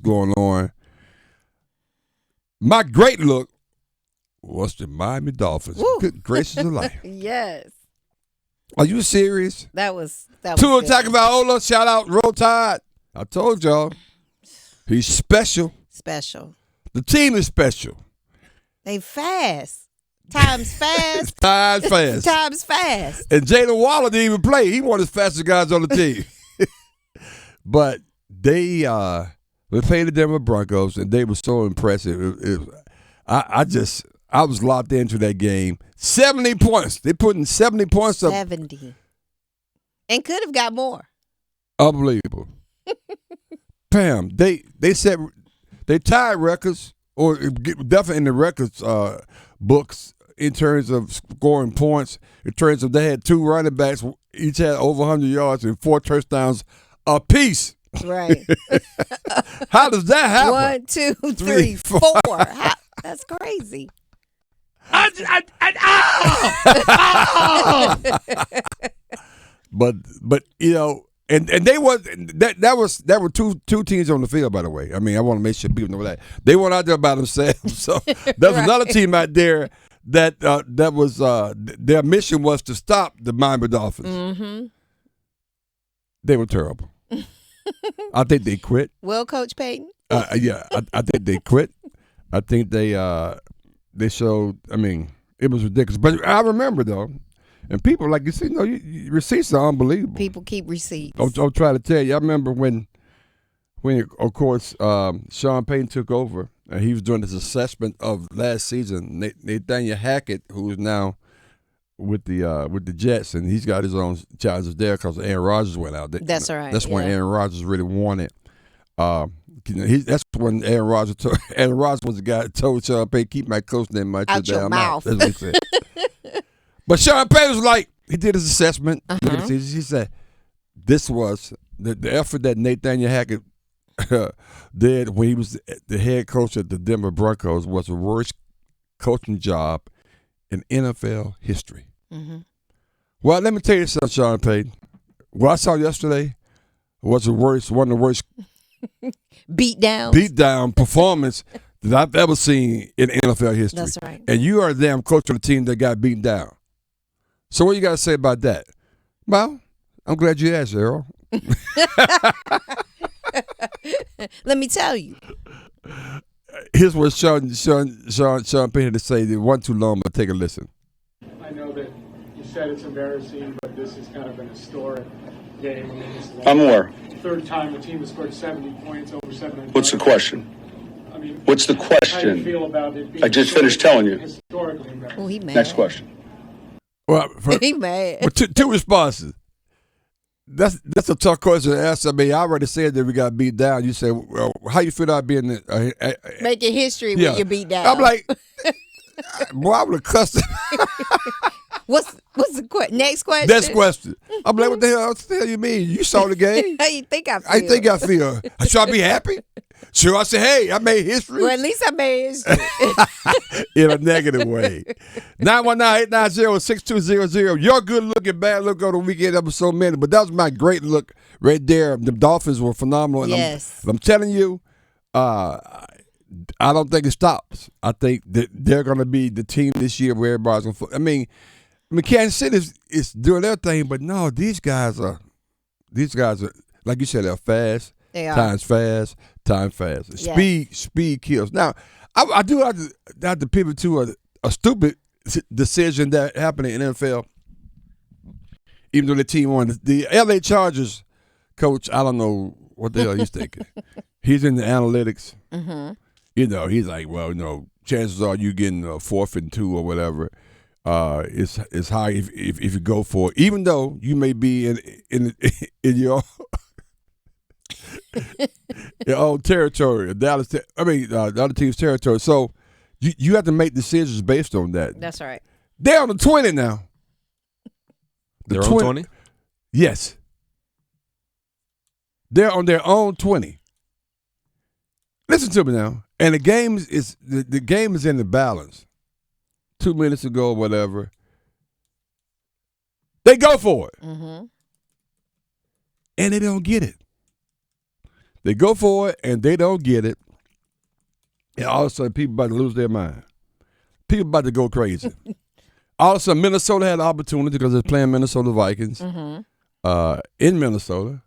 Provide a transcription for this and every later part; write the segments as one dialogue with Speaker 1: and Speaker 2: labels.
Speaker 1: going on. My great look was the Miami Dolphins.
Speaker 2: Woo.
Speaker 1: Good gracious of life.
Speaker 2: Yes.
Speaker 1: Are you serious?
Speaker 2: That was
Speaker 1: Tua
Speaker 2: good.
Speaker 1: Tagovailoa, shout out, Roll Tide. I told y'all. He's special.
Speaker 2: Special.
Speaker 1: The team is special.
Speaker 2: They fast. Time's fast.
Speaker 1: Time's fast.
Speaker 2: Time's fast.
Speaker 1: And Jalen Waller didn't even play. He one of the fastest guys on the team. But they played the Denver Broncos, and they were so impressive. I was locked into that game. 70 points. They putting 70 points up.
Speaker 2: 70. And could have got more.
Speaker 1: Unbelievable. Pam, they tied records, or definitely in the records books in terms of scoring points. In terms of they had 2 running backs, each had over 100 yards and 4 touchdowns apiece.
Speaker 2: Right.
Speaker 1: How does that happen?
Speaker 2: 1, 2, 3, 4. That's crazy.
Speaker 1: But you know, and they was that were two teams on the field, by the way. I mean, I want to make sure people know that they weren't out there by themselves. So there's
Speaker 2: Right.
Speaker 1: another team out there that was their mission was to stop the Miami Dolphins.
Speaker 2: Mm-hmm.
Speaker 1: They were terrible. I think they quit.
Speaker 2: Well, Coach Payton.
Speaker 1: Yeah, I think they quit. I think they showed. I mean, it was ridiculous. But I remember though, and people like you see, receipts are unbelievable.
Speaker 2: People keep receipts.
Speaker 1: I'm trying to tell you. I remember when of course Sean Payton took over, and he was doing this assessment of last season. Nathaniel Hackett, who is now with the Jets, and he's got his own challenges there because Aaron Rodgers went out.
Speaker 2: That's right.
Speaker 1: That's when
Speaker 2: yeah.
Speaker 1: Aaron Rodgers really won it. That's when Aaron Rodgers was the guy that told Sean Payton, keep my coach name out your damn mouth. That's what he said. But Sean Payton was like, he did his assessment. He said, this was the effort that Nathaniel Hackett did when he was the head coach at the Denver Broncos was the worst coaching job in NFL history.
Speaker 2: Mm-hmm.
Speaker 1: Well, let me tell you something, Sean Payton. What I saw yesterday was one of the worst
Speaker 2: beat
Speaker 1: down performance that I've ever seen in NFL history.
Speaker 2: That's right.
Speaker 1: And you are the damn coach of the team that got beaten down. So what you got to say about that? Well, I'm glad you asked, Errol.
Speaker 2: Let me tell you.
Speaker 1: Here's what Sean Payton had to say. It wasn't too long, but take a listen.
Speaker 3: I know that you said it's embarrassing, but this has kind of been a historic game. I mean, it's
Speaker 4: I'm aware.
Speaker 3: Third time the team has scored 70 points, over 700.
Speaker 4: What's the question?
Speaker 3: I mean,
Speaker 4: What's the
Speaker 3: how do you
Speaker 4: question?
Speaker 3: feel about it being
Speaker 4: I just finished telling you.
Speaker 3: historically embarrassing?
Speaker 2: Oh, he mad.
Speaker 4: Next question.
Speaker 1: Well,
Speaker 2: He mad.
Speaker 1: well, two responses. That's a tough question to ask. I mean, I already said that we got beat down. You said, well, how you feel about being
Speaker 2: Making history
Speaker 1: yeah.
Speaker 2: when you beat down.
Speaker 1: I'm like, boy, I would have cussed him.
Speaker 2: What's the next question?
Speaker 1: Next question. I'm like, what the hell you mean? You saw the game?
Speaker 2: How you think I feel?
Speaker 1: I think I feel. Should I be happy? Should I say, hey, I made history?
Speaker 2: Well, at least I made history.
Speaker 1: In a negative way. 919-890-6200. Your good look and bad look on the weekend episode minute. But that was my great look right there. The Dolphins were phenomenal. And
Speaker 2: Yes.
Speaker 1: I'm telling you, I don't think it stops. I think that they're going to be the team this year where everybody's going to. I mean, Kansas City is doing their thing, but no, these guys are, like you said, they're fast.
Speaker 2: They are.
Speaker 1: Time fast.
Speaker 2: Yes.
Speaker 1: Speed kills. Now, I do have to pivot to a stupid decision that happened in the NFL. Even though the team won, the LA Chargers coach, I don't know what the hell he's thinking. He's in the analytics.
Speaker 2: Mm-hmm.
Speaker 1: He's like, well, chances are you getting a 4th and 2 or whatever. It's high if you go for it, even though you may be in your your own territory, the other team's territory. So you have to make decisions based on that.
Speaker 2: That's right.
Speaker 1: They're on the 20 now.
Speaker 5: They're on 20?
Speaker 1: Yes. They're on their own 20. Listen to me now. And the game is in the balance. 2 minutes ago or whatever. They go for it.
Speaker 2: Mm-hmm.
Speaker 1: And they don't get it. They go for it, and they don't get it. And all of a sudden, people about to lose their mind. People about to go crazy. All of a sudden, Minnesota had an opportunity because they're playing Minnesota Vikings in Minnesota.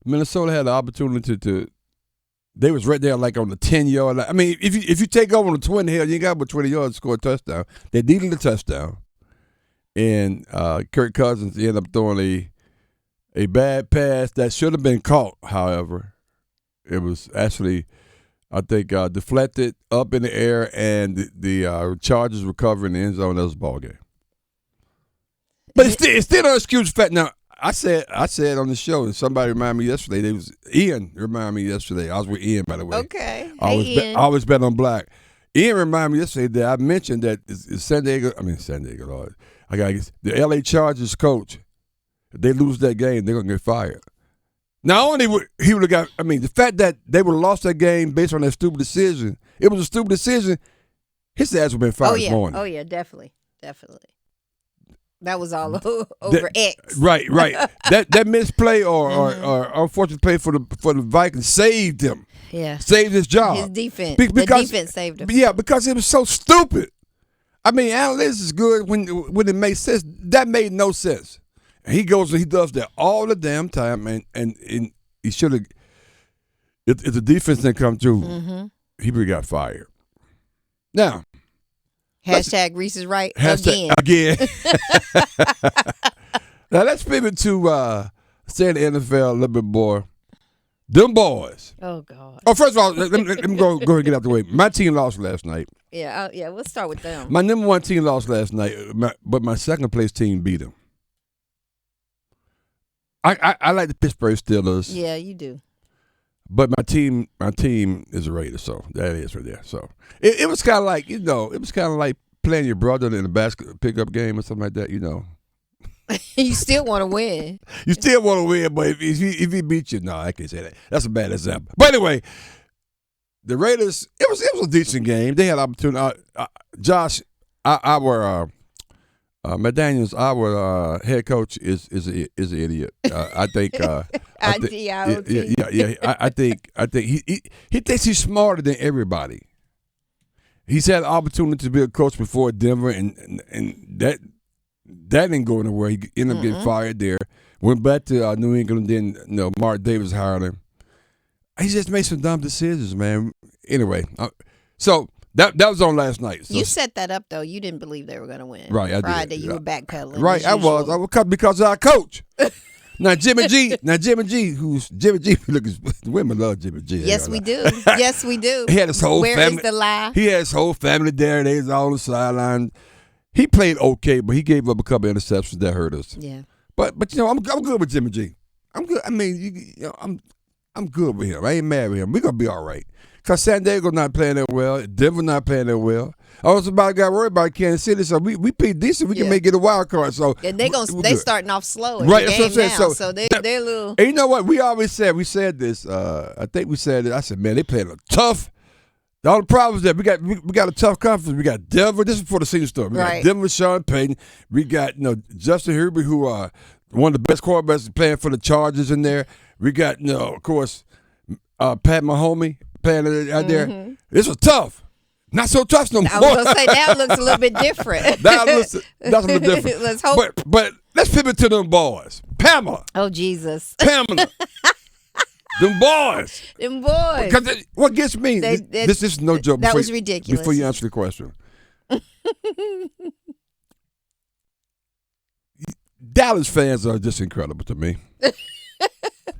Speaker 1: Minnesota had the opportunity to. They was right there like on the 10-yard line. I mean, if you take over on the 20, hell, you ain't got but 20 yards to score a touchdown. They needed a touchdown. And Kirk Cousins ended up throwing a bad pass that should have been caught, however. It was actually, I think, deflected up in the air, and the Chargers recovered in the end zone. That was a ball game. But it's still an excuse fact. Now, I said on the show, and somebody reminded me yesterday. Ian reminded me yesterday. I was with Ian, by the way.
Speaker 2: Okay.
Speaker 1: I always bet on black. Ian reminded me yesterday that I mentioned that San Diego, Lord. The L.A. Chargers coach, if they lose that game, they're going to get fired. Not only would he would have got, the fact that they would have lost that game based on that stupid decision, it was a stupid decision, his ass would have been fired this morning.
Speaker 2: Oh, yeah, definitely. That was all over X.
Speaker 1: Right. that misplay or unfortunate play for the Vikings saved him.
Speaker 2: Yeah.
Speaker 1: Saved his job.
Speaker 2: His defense.
Speaker 1: Because,
Speaker 2: the defense saved him.
Speaker 1: Yeah, because it was so stupid. Analytics is good when it makes sense. That made no sense. And he goes and he does that all the damn time, and he should have. If the defense didn't come through, he would have got fired. Now.
Speaker 2: Hashtag Reese is right
Speaker 1: again. Now let's pivot to say the NFL a little bit more. Them boys.
Speaker 2: Oh God.
Speaker 1: Oh, first of all, let me go ahead and get out the way. My team lost last night.
Speaker 2: Yeah. We'll start with them.
Speaker 1: My number one team lost last night, but my second place team beat them. I like the Pittsburgh Steelers.
Speaker 2: Yeah, you do.
Speaker 1: But my team is a Raiders, so that is right there. So it was kind of like, it was kind of like playing your brother in a basket pickup game or something like that,
Speaker 2: You still want to win.
Speaker 1: You still want to win, but if he beat you, no, I can't say that. That's a bad example. But anyway, the Raiders, it was a decent game. They had opportunity. Josh, our McDaniels, our head coach is an idiot. I think. I think he thinks he's smarter than everybody. He's had an opportunity to be a coach before at Denver, and that didn't go anywhere. He ended up getting fired there. Went back to New England. Then Mark Davis hired him. He just made some dumb decisions, man. Anyway, so. That was on last night. So.
Speaker 2: You set that up, though. You didn't believe they were going to win.
Speaker 1: Right, I
Speaker 2: Friday,
Speaker 1: did.
Speaker 2: you were backpedaling.
Speaker 1: Right, I was because of our coach. Now, Jimmy G, women love Jimmy G.
Speaker 2: Yes, we do. Yes, we do.
Speaker 1: He had his whole
Speaker 2: family.
Speaker 1: Where
Speaker 2: is the lie?
Speaker 1: He had his whole family there. They was all on the sideline. He played okay, but he gave up a couple of interceptions that hurt us.
Speaker 2: Yeah.
Speaker 1: But I'm good with Jimmy G. I'm good. I'm good with him. I ain't mad with him. We're going to be all right. Because San Diego not playing that well. Denver not playing that well. I was got worried about Kansas City, so we pretty decent. We can make it a wild card. So
Speaker 2: and they starting off slow.
Speaker 1: Right,
Speaker 2: that's
Speaker 1: what I'm saying.
Speaker 2: Now, so they're little.
Speaker 1: And you know what? We said this. I think we said it. I said, man, they playing a tough. The only problem is that we got a tough conference. We got Denver. This is before the season started. We got Denver, Sean Payton. We got Justin Herbert, who one of the best quarterbacks playing for the Chargers in there. We got of course Pat Mahomes playing out there. This was tough. Not so tough no more.
Speaker 2: I was going to say, that looks a little bit different.
Speaker 1: That's a little different.
Speaker 2: Let's hope.
Speaker 1: But let's pivot to them boys. Pamela.
Speaker 2: Oh, Jesus.
Speaker 1: Pamela. Them boys.
Speaker 2: Them boys.
Speaker 1: Because what gets me, this is no joke.
Speaker 2: That was ridiculous.
Speaker 1: Before you answer the question. Dallas fans are just incredible to me.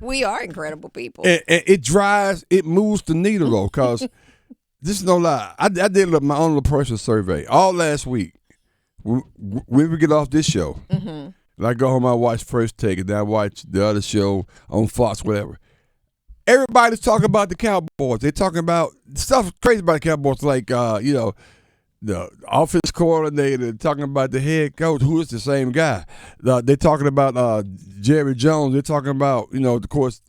Speaker 2: We are incredible people.
Speaker 1: And it moves the needle, though, because this is no lie. I did my own little personal survey all last week. When we get off this show, and I go home, I watch First Take, and then I watch the other show on Fox, whatever. Everybody's talking about the Cowboys. They're talking about stuff crazy about the Cowboys, like, the offense coordinator, talking about the head coach, who is the same guy. They're talking about Jerry Jones. They're talking about, of course,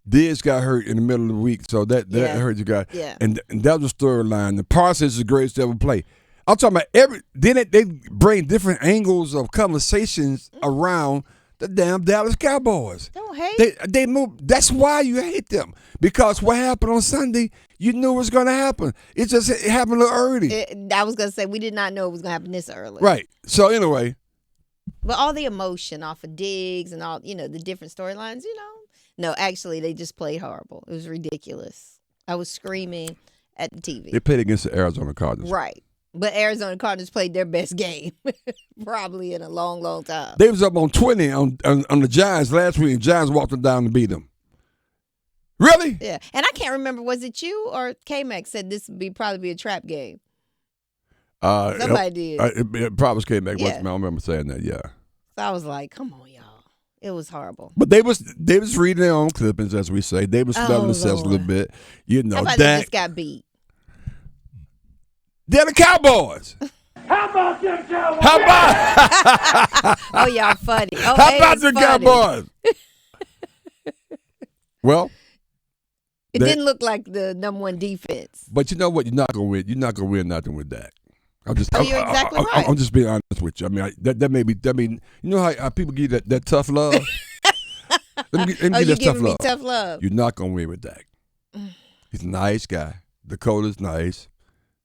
Speaker 1: Diggs got hurt in the middle of the week, so that hurt the guy.
Speaker 2: Yeah.
Speaker 1: And that was the storyline. The Parsons is the greatest ever play. I'm talking about then they bring different angles of conversations around The damn Dallas Cowboys.
Speaker 2: Don't hate.
Speaker 1: They moved. That's why you hate them. Because what happened on Sunday, you knew it was going to happen. It happened a little early.
Speaker 2: I was going to say, we did not know it was going to happen this early.
Speaker 1: Right. So anyway.
Speaker 2: But all the emotion off of Diggs and all, the different storylines, No, actually, they just played horrible. It was ridiculous. I was screaming at the TV.
Speaker 1: They played against the Arizona Cardinals.
Speaker 2: Right. But Arizona Cardinals played their best game probably in a long, long time.
Speaker 1: They was up on 20 on the Giants last week, and Giants walked them down to beat them. Really?
Speaker 2: Yeah. And I can't remember, was it you or K-Max said this would probably be a trap game? Somebody did.
Speaker 1: It probably was K-Max.
Speaker 2: Yeah.
Speaker 1: I remember saying that, yeah.
Speaker 2: So I was like, come on, y'all. It was horrible.
Speaker 1: But they was reading their own clippings, as we say. They was smelling themselves a little bit.
Speaker 2: How about they just got beat?
Speaker 1: They're the Cowboys.
Speaker 3: How about them Cowboys?
Speaker 1: How about?
Speaker 2: Oh, y'all funny. Oh,
Speaker 1: How about the Cowboys? Well,
Speaker 2: it didn't look like the number one defense.
Speaker 1: But you know what? You're not gonna win. You're not gonna win nothing with that.
Speaker 2: You're exactly right.
Speaker 1: I'm just being honest with you. I mean, that may be. I mean, you know how people give you that tough love. Let me give
Speaker 2: you
Speaker 1: that
Speaker 2: giving me tough love?
Speaker 1: You're not gonna win with Dak. He's a nice guy. Dakota's nice.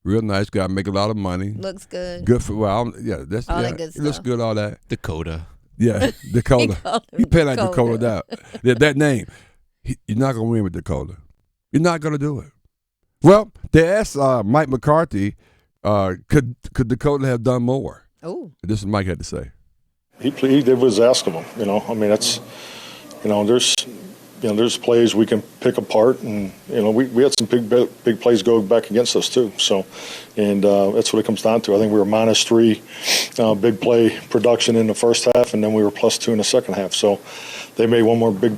Speaker 1: Real nice guy, make a lot of money.
Speaker 2: Looks good.
Speaker 1: Good for that's
Speaker 2: all that good
Speaker 1: stuff. It looks good, all that.
Speaker 5: Dakota.
Speaker 1: Yeah, Dakota. You pay like Dakota out. That name. You're not gonna win with Dakota. You're not gonna do it. Well, they asked Mike McCarthy, could Dakota have done more?
Speaker 2: Oh,
Speaker 1: this is what Mike had to say.
Speaker 4: He did what was asked of him. I mean, that's there's plays we can pick apart, and we had some big plays go back against us too. So, and that's what it comes down to. I think we were -3 big play production in the first half, and then we were +2 in the second half. So, they made one more big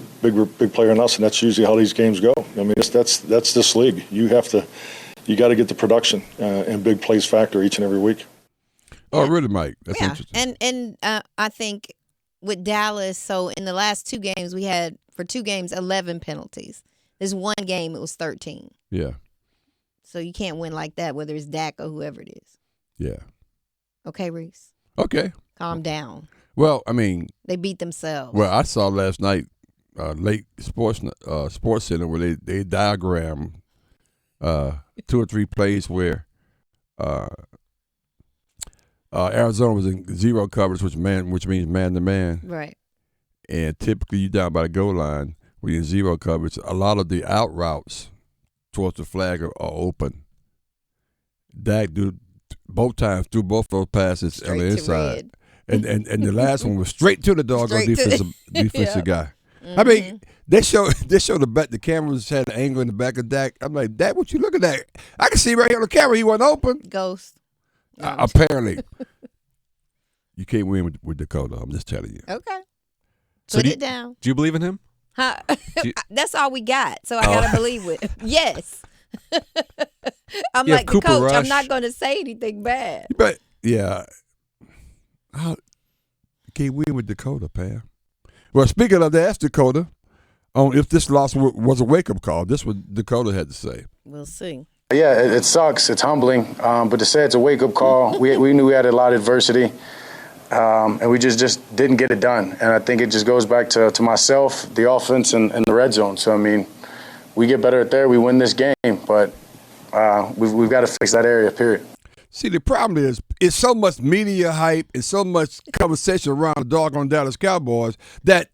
Speaker 4: play on us, and that's usually how these games go. I mean, that's this league. You got to get the production and big plays factor each and every week.
Speaker 1: Oh, really, Mike? That's interesting.
Speaker 2: And I think with Dallas, so in the last 2 games we had. For 2 games, 11 penalties. This one game, it was 13.
Speaker 1: Yeah.
Speaker 2: So you can't win like that, whether it's Dak or whoever it is.
Speaker 1: Yeah.
Speaker 2: Okay, Reese.
Speaker 1: Okay.
Speaker 2: Calm down.
Speaker 1: Well, I mean,
Speaker 2: they beat themselves.
Speaker 1: Well, I saw last night, late Sports Center, where they diagrammed 2 or 3 plays where Arizona was in zero coverage, which means man to man.
Speaker 2: Right.
Speaker 1: And typically, you down by the goal line when you're in zero coverage. A lot of the out routes towards the flag are open. Dak both times threw both those passes straight on the inside, and the last one was straight to the doggone defensive guy. Mm-hmm. I mean, they showed the cameras had an angle in the back of Dak. I'm like, Dak, what you looking at? I can see right here on the camera he wasn't open.
Speaker 2: Ghost. No.
Speaker 1: Apparently, you can't win with Dakota. I'm just telling you.
Speaker 2: Okay. Put it down.
Speaker 5: Do you believe in him?
Speaker 2: Huh? That's all we got, so I gotta believe it. Yes. I'm like the
Speaker 5: Cooper
Speaker 2: coach.
Speaker 5: Rush.
Speaker 2: I'm not gonna say anything bad.
Speaker 1: But yeah, can't win with Dakota, Pam. Well, speaking of that, ask Dakota on if this loss was a wake up call. This is what Dakota had to say.
Speaker 2: We'll see.
Speaker 6: Yeah, it sucks. It's humbling, but to say it's a wake up call, we knew we had a lot of adversity. And we just didn't get it done. And I think it just goes back to myself, the offense, and the red zone. So, I mean, we get better at there, we win this game. But we've got to fix that area, period.
Speaker 1: See, the problem is it's so much media hype and so much conversation around the doggone Dallas Cowboys that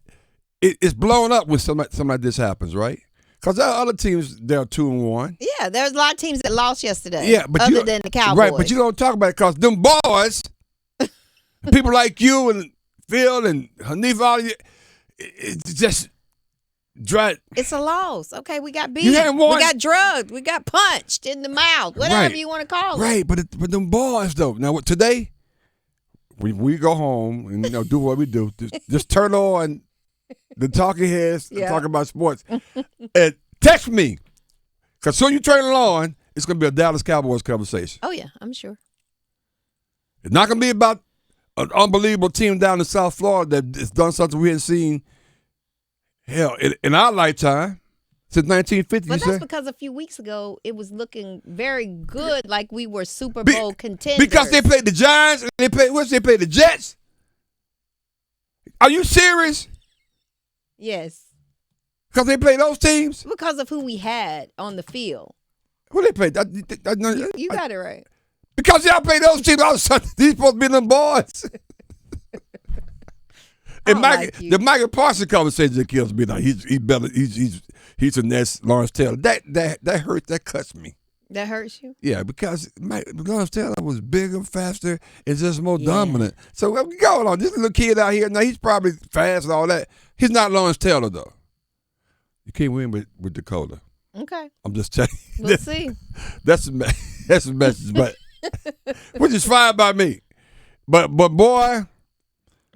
Speaker 1: it's blown up when something like this happens, right? Because there are other teams, they're 2-1.
Speaker 2: Yeah, there's a lot of teams that lost yesterday.
Speaker 1: Yeah, but
Speaker 2: other than the Cowboys.
Speaker 1: Right, but you don't talk about it because them boys – people like you and Phil and Hanif, all you, it's just dry.
Speaker 2: It's a loss. Okay, we got beat.
Speaker 1: We
Speaker 2: got drugged. We got punched in the mouth. Whatever you want to call it.
Speaker 1: Right, but them boys though. Now today, we go home and do what we do. Just turn on the talking heads and talk about sports. And text me, because soon you turn it on, it's gonna be a Dallas Cowboys conversation.
Speaker 2: Oh yeah, I'm sure.
Speaker 1: It's not gonna be about an unbelievable team down in South Florida that has done something we hadn't seen, hell, in our lifetime since 1950.
Speaker 2: But that's because a few weeks ago it was looking very good, like we were Super Bowl contenders.
Speaker 1: Because they played the Giants and they played the Jets. Are you serious?
Speaker 2: Yes.
Speaker 1: Because they play those teams?
Speaker 2: Because of who we had on the field.
Speaker 1: Who they play?
Speaker 2: You got it right.
Speaker 1: Because y'all play those teams, all of a sudden, these supposed to be them boys. And the Michael Parsons conversation that kills me. Now he's better. He's the next Lawrence Taylor. That hurts. That cuts me.
Speaker 2: That hurts you?
Speaker 1: Yeah, because Lawrence Taylor was bigger, faster, and just more dominant. So what's going on? This little kid out here, now he's probably fast and all that. He's not Lawrence Taylor though. You can't win with Dakota.
Speaker 2: Okay.
Speaker 1: I'm just telling you.
Speaker 2: We'll see.
Speaker 1: That's a message, but which is fine by me. But boy.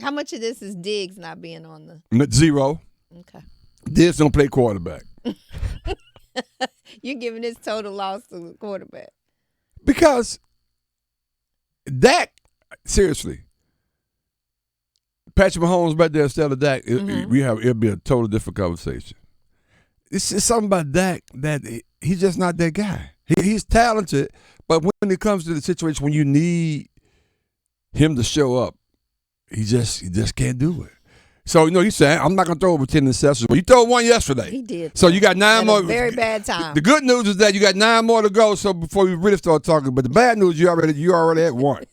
Speaker 2: How much of this is Diggs not being on the
Speaker 1: 0?
Speaker 2: Okay.
Speaker 1: Diggs don't play quarterback.
Speaker 2: You're giving this total loss to the quarterback.
Speaker 1: Because Dak, seriously, Patrick Mahomes back there instead of Dak, it'll be a totally different conversation. It's just something about Dak that he's just not that guy. He's talented, but when it comes to the situation when you need him to show up, he just can't do it. So, he said, I'm not going to throw over 10 interceptions. But you throw one yesterday.
Speaker 2: He did.
Speaker 1: So you got 9 more.
Speaker 2: Very bad time.
Speaker 1: The good news is that you got 9 more to go. So before we really start talking, but the bad news, you already at 1.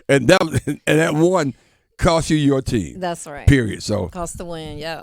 Speaker 1: And that one cost you your team.
Speaker 2: That's right.
Speaker 1: Period. So
Speaker 2: cost the win, yeah.